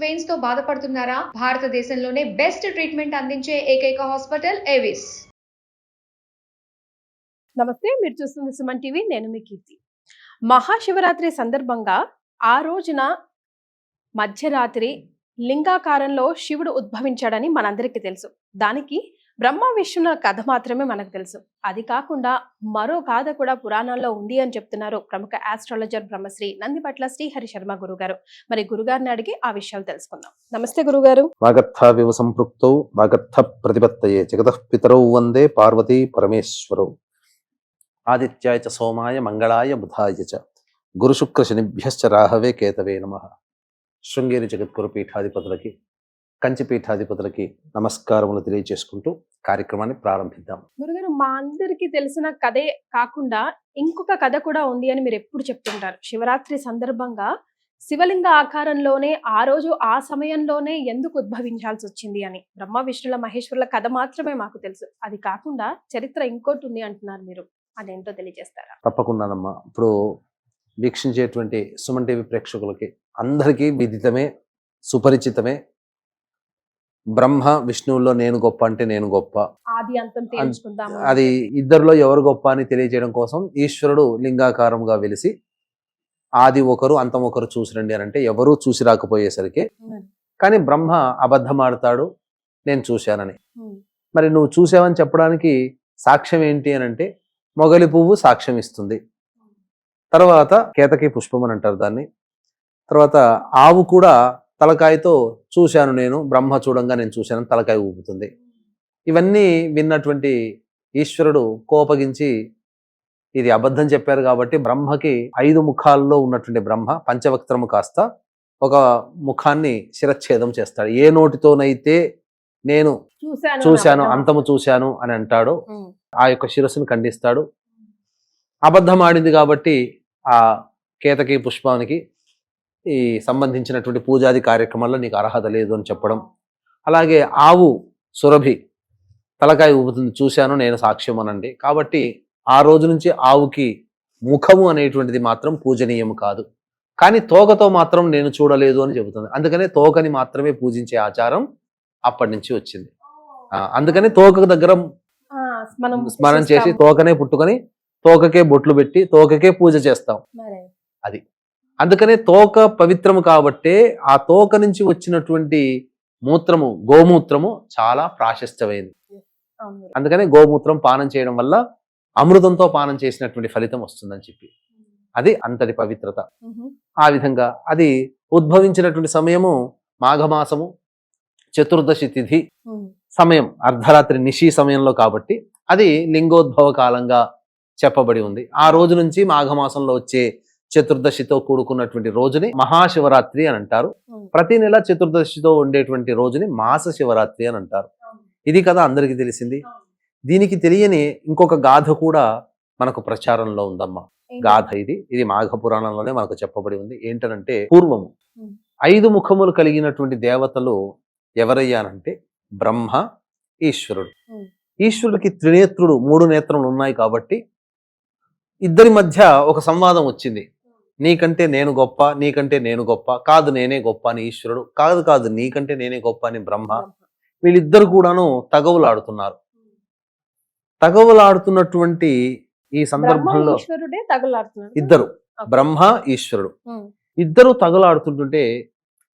Veins తో బాధపడుతున్నారా? భారతదేశంలోనే బెస్ట్ ట్రీట్మెంట్ అందించే ఏకైక హాస్పిటల్ ఏవిస్. నమస్తే, మీరు చూస్తుంది సుమన్ టీవీ. నేను మీ కీర్తి. మహాశివరాత్రి సందర్భంగా ఆ రోజున మధ్యరాత్రి లింగాకారంలో శివుడు ఉద్భవించాడని మనందరికీ తెలుసు. దానికి బ్రహ్మ విష్ణుల కథ మాత్రమే మనకు తెలుసు. అది కాకుండా మరో గాథ కూడా పురాణాల్లో ఉంది అని చెప్తున్నారు ప్రముఖ ఆస్ట్రాలజర్ బ్రహ్మశ్రీ నందిపట్ల శ్రీహరి శర్మ గురుగారు. మరి గురుగారిని అడిగి ఆ విషయాలు తెలుసుకుందాం. నమస్తే గురుగారు. వాగర్థావివ సంపృక్తౌ వాగర్థ ప్రతిపత్తయే జగతః పితరౌ వందే పార్వతీ పరమేశ్వరౌ. ఆదిత్యాయ చ సోమాయ మంగళాయ బుధాయ చ గురుశుక్ర శనిభ్యశ్చ రాహవే కేతవే నమః. శృంగేరి జగద్గురు పీఠాధిపతులకి, కంచి పీఠాధిపతులకి నమస్కారములు తెలియజేసుకుంటూ కార్యక్రమాన్ని ప్రారంభిద్దాం. గురుగారు, మా అందరికీ తెలిసిన కథే కాకుండా ఇంకొక కథ కూడా ఉంది అని మీరు ఎప్పుడు చెప్తుంటారు. శివరాత్రి సందర్భంగా శివలింగ ఆకారంలోనే ఆ రోజు ఆ సమయంలోనే ఎందుకు ఉద్భవించాల్సి వచ్చింది అని. బ్రహ్మ విష్ణుల మహేశ్వరుల కథ మాత్రమే మాకు తెలుసు. అది కాకుండా చరిత్ర ఇంకోటి ఉంది అంటున్నారు మీరు. అదేంటో తెలియజేస్తారా? తప్పకుండానమ్మా. ఇప్పుడు వీక్షించేటువంటి సుమన్ టీవీ ప్రేక్షకులకి అందరికీ విదితమే, సుపరిచితమే. బ్రహ్మ విష్ణువుల్లో నేను గొప్ప అంటే నేను గొప్ప, ఆది అంతం తెలుసుకుందాము. అది ఇద్దరిలో ఎవరు గొప్ప అని తెలియజేయడం కోసం ఈశ్వరుడు లింగాకారంగా వెలిసి ఆది ఒకరు అంతం ఒకరు చూసిరండి అని అంటే ఎవరూ చూసి రాకపోయేసరికి, కానీ బ్రహ్మ అబద్ధం ఆడతాడు నేను చూశానని. మరి నువ్వు చూసావని చెప్పడానికి సాక్ష్యం ఏంటి అని అంటే మొగలి పువ్వు సాక్ష్యం ఇస్తుంది. తర్వాత కేతకి పుష్పం అని అంటారు దాన్ని. తర్వాత ఆవు కూడా తలకాయతో చూశాను నేను, బ్రహ్మ చూడంగా నేను చూశాను తలకాయ ఊపుతుంది. ఇవన్నీ విన్నటువంటి ఈశ్వరుడు కోపగించి ఇది అబద్ధం చెప్పారు కాబట్టి బ్రహ్మకి 5 ముఖాల్లో ఉన్నటువంటి బ్రహ్మ పంచవక్త్రము కాస్త ఒక ముఖాన్ని శిరచ్ఛేదం చేస్తాడు. ఏ నోటితోనైతే నేను చూశాను అంతము చూశాను అని అంటాడు, ఆ యొక్క శిరస్సును ఖండిస్తాడు. అబద్ధం ఆడింది కాబట్టి ఆ కేతకి పుష్పానికి ఈ సంబంధించినటువంటి పూజాది కార్యక్రమాల్లో నీకు అర్హత లేదు అని చెప్పడం. అలాగే ఆవు సురభి తలకాయ ఊపుతుంది చూశాను నేను సాక్ష్యం అనండి. కాబట్టి ఆ రోజు నుంచి ఆవుకి ముఖము అనేటువంటిది మాత్రం పూజనీయం కాదు, కానీ తోకతో మాత్రం నేను చూడలేదు అని చెబుతుంది. అందుకనే తోకని మాత్రమే పూజించే ఆచారం అప్పటి నుంచి వచ్చింది. అందుకని తోక దగ్గర స్మరణ చేసి తోకనే పుట్టుకొని తోకకే బొట్లు పెట్టి తోకకే పూజ చేస్తాం. అది అందుకనే తోక పవిత్రము కాబట్టే ఆ తోక నుంచి వచ్చినటువంటి మూత్రము, గోమూత్రము చాలా ప్రాశస్త్యమైంది. అందుకనే గోమూత్రం పానం చేయడం వల్ల అమృతంతో పానం చేసినటువంటి ఫలితం వస్తుందని చెప్పి అది అంతటి పవిత్రత. ఆ విధంగా అది ఉద్భవించినటువంటి సమయము మాఘమాసము చతుర్దశి తిథి సమయం, అర్ధరాత్రి నిశి సమయంలో కాబట్టి అది లింగోద్భవ కాలంగా చెప్పబడి ఉంది. ఆ రోజు నుంచి మాఘమాసంలో వచ్చే చతుర్దశితో కూడుకున్నటువంటి రోజుని మహాశివరాత్రి అని అంటారు. ప్రతి నెల చతుర్దశితో ఉండేటువంటి రోజుని మాస శివరాత్రి అని అంటారు. ఇది కదా అందరికీ తెలిసింది. దీనికి తెలియని ఇంకొక గాథ కూడా మనకు ప్రచారంలో ఉందమ్మా. గాథ ఇది మాఘ పురాణంలోనే మనకు చెప్పబడి ఉంది. ఏంటనంటే పూర్వము 5 ముఖములు కలిగినటువంటి దేవతలు ఎవరయ్యానంటే బ్రహ్మ, ఈశ్వరుడు. ఈశ్వరుడికి త్రినేత్రుడు, 3 నేత్రములు ఉన్నాయి కాబట్టి ఇద్దరి మధ్య ఒక సంవాదం వచ్చింది. నీకంటే నేను గొప్ప, నీకంటే నేను గొప్ప, కాదు నేనే గొప్ప అని ఈశ్వరుడు, కాదు నీకంటే నేనే గొప్ప అని బ్రహ్మ. వీళ్ళిద్దరు కూడాను తగవులాడుతున్నారు. తగవులాడుతున్నటువంటి ఈ సందర్భంలో ఇద్దరు, బ్రహ్మ ఈశ్వరుడు ఇద్దరు తగలాడుతుంటుంటే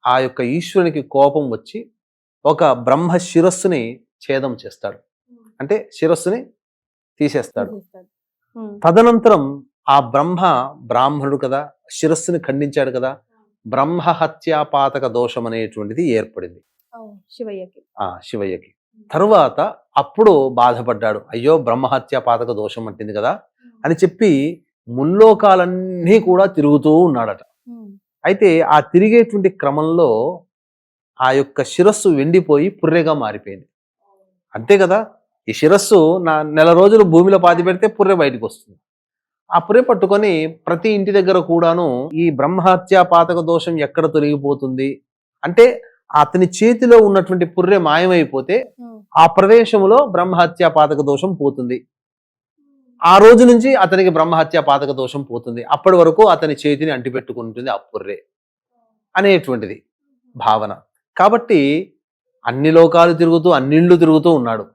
ఆ యొక్క ఈశ్వరునికి కోపం వచ్చి ఒక బ్రహ్మ శిరస్సుని ఛేదం చేస్తాడు, అంటే శిరస్సుని తీసేస్తాడు. తదనంతరం ఆ బ్రహ్మ బ్రాహ్మణుడు కదా, శిరస్సుని ఖండించాడు కదా, బ్రహ్మ హత్యాపాతక దోషం అనేటువంటిది ఏర్పడింది శివయ్యకి. తరువాత అప్పుడు బాధపడ్డాడు, అయ్యో బ్రహ్మహత్యాపాతక దోషం అంటుంది కదా అని చెప్పి ముల్లోకాలన్నీ కూడా తిరుగుతూ ఉన్నాడట. అయితే ఆ తిరిగేటువంటి క్రమంలో ఆ యొక్క శిరస్సు వెండిపోయి పుర్రెగా మారిపోయింది. అంతే కదా, ఈ శిరస్సు నెల రోజులు భూమిలో పాతి పెడితే పుర్రె బయటకు వస్తుంది. ఆ పుర్రె పట్టుకొని ప్రతి ఇంటి దగ్గర కూడాను ఈ బ్రహ్మహత్యాపాతక దోషం ఎక్కడ తొలగిపోతుంది అంటే అతని చేతిలో ఉన్నటువంటి పుర్రె మాయమైపోతే ఆ ప్రదేశంలో బ్రహ్మహత్యాపాతక దోషం పోతుంది. ఆ రోజు నుంచి అతనికి బ్రహ్మహత్యాపాతక దోషం పోతుంది. అప్పటి వరకు అతని చేతిని అంటిపెట్టుకుంటుంది ఆ పుర్రె అనేటువంటిది. భావన. కాబట్టి అన్ని లోకాలు తిరుగుతూ అన్నిళ్ళు తిరుగుతూ ఉన్నాడు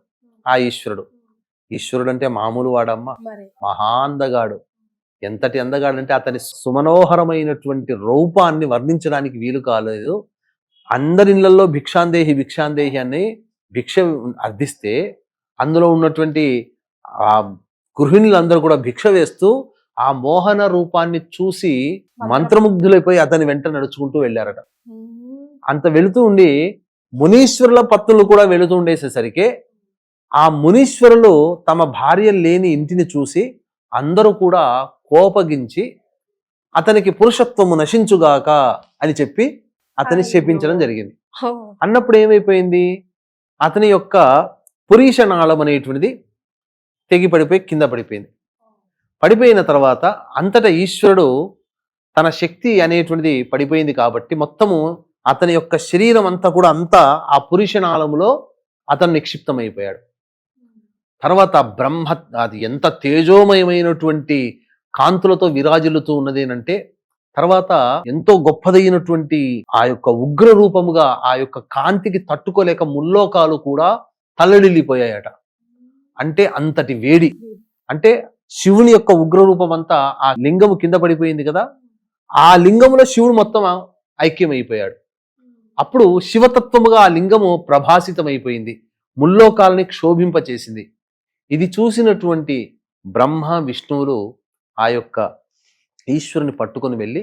ఆ ఈశ్వరుడు. ఈశ్వరుడు అంటే మామూలు వాడమ్మ, మహా అందగాడు. ఎంతటి అందగాడు అంటే అతని సుమనోహరమైనటువంటి రూపాన్ని వర్ణించడానికి వీలు కాలేదు. అందరి ఇళ్లలో భిక్షాందేహి భిక్షాందేహి అని భిక్ష అర్థిస్తే అందులో ఉన్నటువంటి ఆ గృహిణులందరూ కూడా భిక్ష వేస్తూ ఆ మోహన రూపాన్ని చూసి మంత్రముగ్ధులైపోయి అతని వెంట నడుచుకుంటూ వెళ్ళారట. అంత వెళుతూ ఉండి మునీశ్వరుల పత్నులు కూడా వెళుతూ ఉండేసేసరికి ఆ మునీశ్వరులు తమ భార్య లేని ఇంటిని చూసి అందరూ కూడా కోపగించి అతనికి పురుషత్వము నశించుగాక అని చెప్పి అతని శపించడం జరిగింది. అన్నప్పుడు ఏమైపోయింది, అతని యొక్క పురీషనాళం అనేటువంటిది తెగి పడిపోయి కింద పడిపోయింది. పడిపోయిన తర్వాత అంతటా ఈశ్వరుడు తన శక్తి అనేటువంటిది పడిపోయింది కాబట్టి మొత్తము అతని యొక్క శరీరం అంతా కూడా ఆ పురుషనాళములో అతను నిక్షిప్తమైపోయాడు. తర్వాత బ్రహ్మ అది ఎంత తేజోమయమైనటువంటి కాంతులతో విరాజిల్లుతూ ఉన్నది అంటే తర్వాత ఎంతో గొప్పదైనటువంటి ఆ యొక్క ఉగ్ర రూపముగా ఆ యొక్క కాంతికి తట్టుకోలేక ముల్లోకాలు కూడా తల్లడిల్లిపోయాయట. అంటే అంతటి వేడి. అంటే శివుని యొక్క ఉగ్ర రూపం అంతా ఆ లింగము కింద పడిపోయింది కదా, ఆ లింగములో శివుడు మొత్తం ఐక్యమైపోయాడు. అప్పుడు శివతత్వముగా ఆ లింగము ప్రభాసితమైపోయింది, ముల్లోకాలని క్షోభింపచేసింది. ఇది చూసినటువంటి బ్రహ్మ విష్ణువులు ఆ యొక్క ఈశ్వరుని పట్టుకొని వెళ్ళి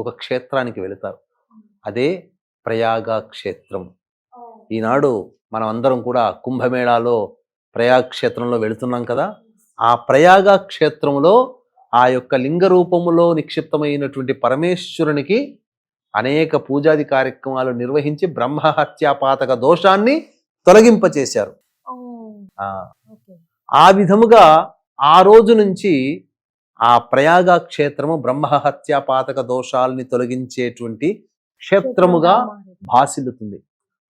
ఒక క్షేత్రానికి వెళతారు. అదే ప్రయాగ క్షేత్రం. ఈనాడు మనం అందరం కూడా కుంభమేళాలో ప్రయాగ క్షేత్రంలో వెళుతున్నాం కదా. ఆ ప్రయాగ క్షేత్రంలో ఆ యొక్క లింగ రూపములో నిక్షిప్తమైనటువంటి పరమేశ్వరునికి అనేక పూజాది కార్యక్రమాలు నిర్వహించి బ్రహ్మహత్యాపాతక దోషాన్ని తొలగింపచేశారు. ఆ విధముగా ఆ రోజు నుంచి ఆ ప్రయాగ క్షేత్రము బ్రహ్మహత్యాపాతక దోషాలని తొలగించేటువంటి క్షేత్రముగా భాసిల్లుతుంది.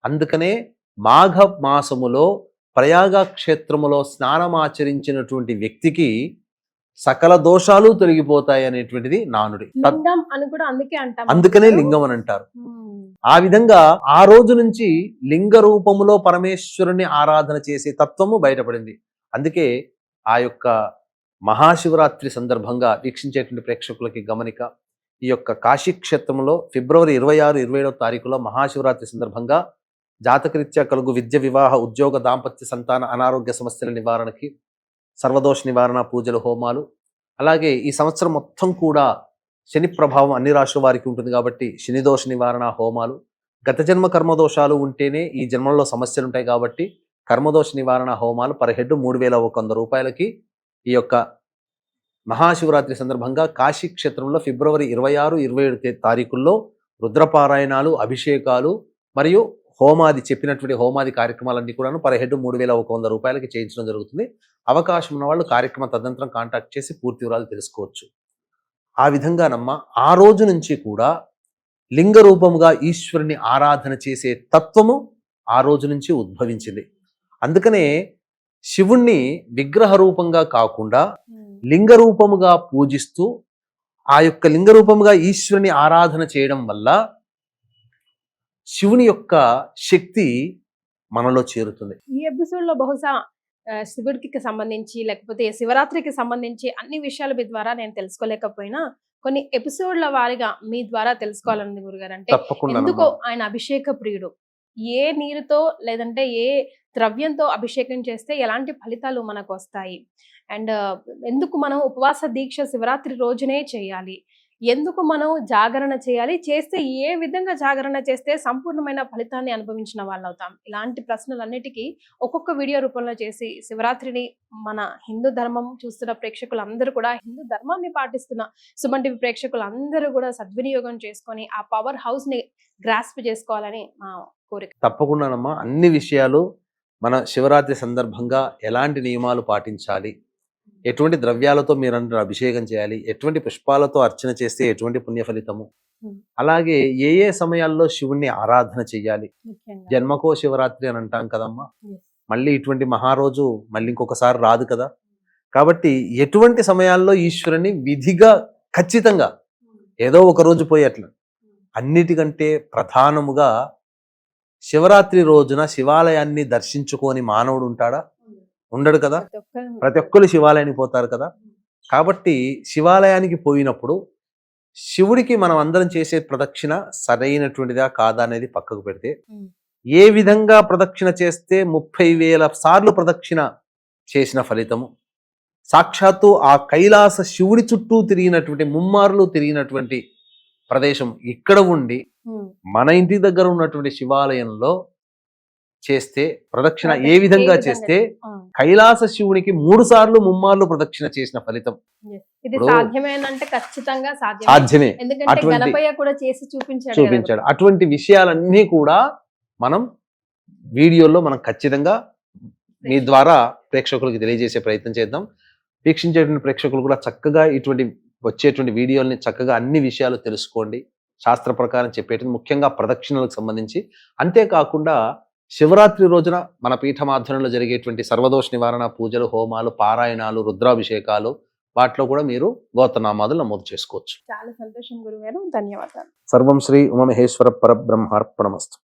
అందుకనే మాఘ మాసములో ప్రయాగ క్షేత్రములో స్నానమాచరించినటువంటి వ్యక్తికి సకల దోషాలు తొలగిపోతాయి అనేటువంటిది నానుడి. అందుకనే లింగం అని అంటారు. ఆ విధంగా ఆ రోజు నుంచి లింగ రూపములో పరమేశ్వరుని ఆరాధన చేసే తత్వము బయటపడింది. అందుకే ఆ యొక్క మహాశివరాత్రి సందర్భంగా వీక్షించేటువంటి ప్రేక్షకులకి గమనిక, ఈ యొక్క కాశీ క్షేత్రంలో ఫిబ్రవరి 26, 27వ తారీఖులో మహాశివరాత్రి సందర్భంగా జాతకరీత్యా కలుగు విద్య, వివాహ, ఉద్యోగ, దాంపత్య, సంతాన, అనారోగ్య సమస్యల నివారణకి సర్వదోష నివారణ పూజలు, హోమాలు, అలాగే ఈ సంవత్సరం మొత్తం కూడా శని ప్రభావం అన్ని రాశుల వారికి ఉంటుంది కాబట్టి శనిదోష నివారణ హోమాలు, గత జన్మ కర్మదోషాలు ఉంటేనే ఈ జన్మలో సమస్యలు ఉంటాయి కాబట్టి కర్మదోష నివారణ హోమాలు పర్ హెడ్ 3,100 రూపాయలకి ఈ యొక్క మహాశివరాత్రి సందర్భంగా కాశీ క్షేత్రంలో ఫిబ్రవరి 26, 27 తారీఖుల్లో రుద్రపారాయణాలు, అభిషేకాలు మరియు హోమాది చెప్పినటువంటి హోమాది కార్యక్రమాలన్నీ కూడా పర్ హెడ్ 3,100 రూపాయలకి చేయించడం జరుగుతుంది. అవకాశం ఉన్న వాళ్ళు కార్యక్రమ తదనంతరం కాంటాక్ట్ చేసి పూర్తి వివరాలు తెలుసుకోవచ్చు. ఆ విధంగానమ్మ ఆ రోజు నుంచి కూడా లింగ రూపముగా ఈశ్వరుని ఆరాధన చేసే తత్వము ఆ రోజు నుంచి ఉద్భవించింది. అందుకనే శివుణ్ణి విగ్రహ రూపంగా కాకుండా లింగ రూపముగా పూజిస్తూ ఆ యొక్క లింగ రూపముగా ఈశ్వరుని ఆరాధన చేయడం వల్ల శివుని యొక్క శక్తి మనలో చేరుతుంది. ఈ ఎపిసోడ్ లో బహుశా శివుడికి సంబంధించి లేకపోతే శివరాత్రికి సంబంధించి అన్ని విషయాల మీ ద్వారా నేను తెలుసుకోలేకపోయినా కొన్ని ఎపిసోడ్ల వారిగా మీ ద్వారా తెలుసుకోవాలని గురుగారు. అంటే ఎందుకో ఆయన అభిషేక ప్రియుడు. ఏ నీరుతో లేదంటే ఏ ద్రవ్యంతో అభిషేకం చేస్తే ఎలాంటి ఫలితాలు మనకు వస్తాయి, అండ్ ఎందుకు మనం ఉపవాస దీక్ష శివరాత్రి రోజునే చేయాలి, ఎందుకు మనం జాగరణ చేయాలి, చేస్తే ఏ విధంగా జాగరణ చేస్తే సంపూర్ణమైన ఫలితాన్ని అనుభవించిన వాళ్ళు అవుతాం, ఇలాంటి ప్రశ్నలన్నిటికీ ఒక్కొక్క వీడియో రూపంలో చేసి శివరాత్రిని మన హిందూ ధర్మం చూస్తున్న ప్రేక్షకులందరూ కూడా, హిందూ ధర్మాన్ని పాటిస్తున్న సుమన్ టీవీ ప్రేక్షకులందరూ కూడా సద్వినియోగం చేసుకొని ఆ పవర్ హౌస్ ని గ్రాస్ప్ చేసుకోవాలని మా కోరిక. తప్పకుండానమ్మా, అన్ని విషయాలు మన శివరాత్రి సందర్భంగా ఎలాంటి నియమాలు పాటించాలి, ఎటువంటి ద్రవ్యాలతో మీరందరూ అభిషేకం చేయాలి, ఎటువంటి పుష్పాలతో అర్చన చేస్తే ఎటువంటి పుణ్య ఫలితము, అలాగే ఏ ఏ సమయాల్లో శివుణ్ణి ఆరాధన చెయ్యాలి. జన్మకో శివరాత్రి అని అంటాం కదమ్మా, మళ్ళీ ఇటువంటి మహారోజు మళ్ళీ ఇంకొకసారి రాదు కదా. కాబట్టి ఎటువంటి సమయాల్లో ఈశ్వరుని విధిగా ఖచ్చితంగా ఏదో ఒక రోజు పోయి అట్లా అన్నిటికంటే ప్రధానముగా శివరాత్రి రోజున శివాలయాన్ని దర్శించుకొని మానవుడు ఉంటాడా? ఉండడు కదా. ప్రతి ఒక్కరు శివాలయానికి పోతారు కదా. కాబట్టి శివాలయానికి పోయినప్పుడు శివుడికి మనం అందరం చేసే ప్రదక్షిణ సరైనటువంటిదా కాదా అనేది పక్కకు పెడితే, ఏ విధంగా ప్రదక్షిణ చేస్తే 30,000 సార్లు ప్రదక్షిణ చేసిన ఫలితము, సాక్షాత్తు ఆ కైలాస శివుడి చుట్టూ తిరిగినటువంటి ముమ్మార్లు తిరిగినటువంటి ప్రదేశం ఇక్కడ ఉండి మన ఇంటి దగ్గర ఉన్నటువంటి శివాలయంలో చేస్తే ప్రదక్షిణ ఏ విధంగా చేస్తే కైలాస శివునికి 3 సార్లు ముమ్మార్లు ప్రదక్షిణ చేసిన ఫలితం. ఇది సాధ్యమేనంటే ఖచ్చితంగా సాధ్యమే. ఎందుకంటే గణపయ్య కూడా చేసి చూపించాడు. అటువంటి విషయాలన్నీ కూడా మనం వీడియోలో మనం ఖచ్చితంగా మీ ద్వారా ప్రేక్షకులకు తెలియజేసే ప్రయత్నం చేద్దాం. వీక్షించేటువంటి ప్రేక్షకులు కూడా చక్కగా ఇటువంటి వచ్చేటువంటి వీడియోల్ని చక్కగా అన్ని విషయాలు తెలుసుకోండి. శాస్త్ర ప్రకారం చెప్పేటువంటి ముఖ్యంగా ప్రదక్షిణలకు సంబంధించి, అంతేకాకుండా శివరాత్రి రోజున మన పీఠమాధ్వర్యంలో జరిగేటువంటి సర్వదోష నివారణ పూజలు, హోమాలు, పారాయణాలు, రుద్రాభిషేకాలు, వాటిలో కూడా మీరు గోత్రనామాదులు నమోదు చేసుకోవచ్చు. చాలా సంతోషం గురుగారు, ధన్యవాదాలు. సర్వం శ్రీ ఉమామహేశ్వర పరబ్రహ్మార్పణమస్తు.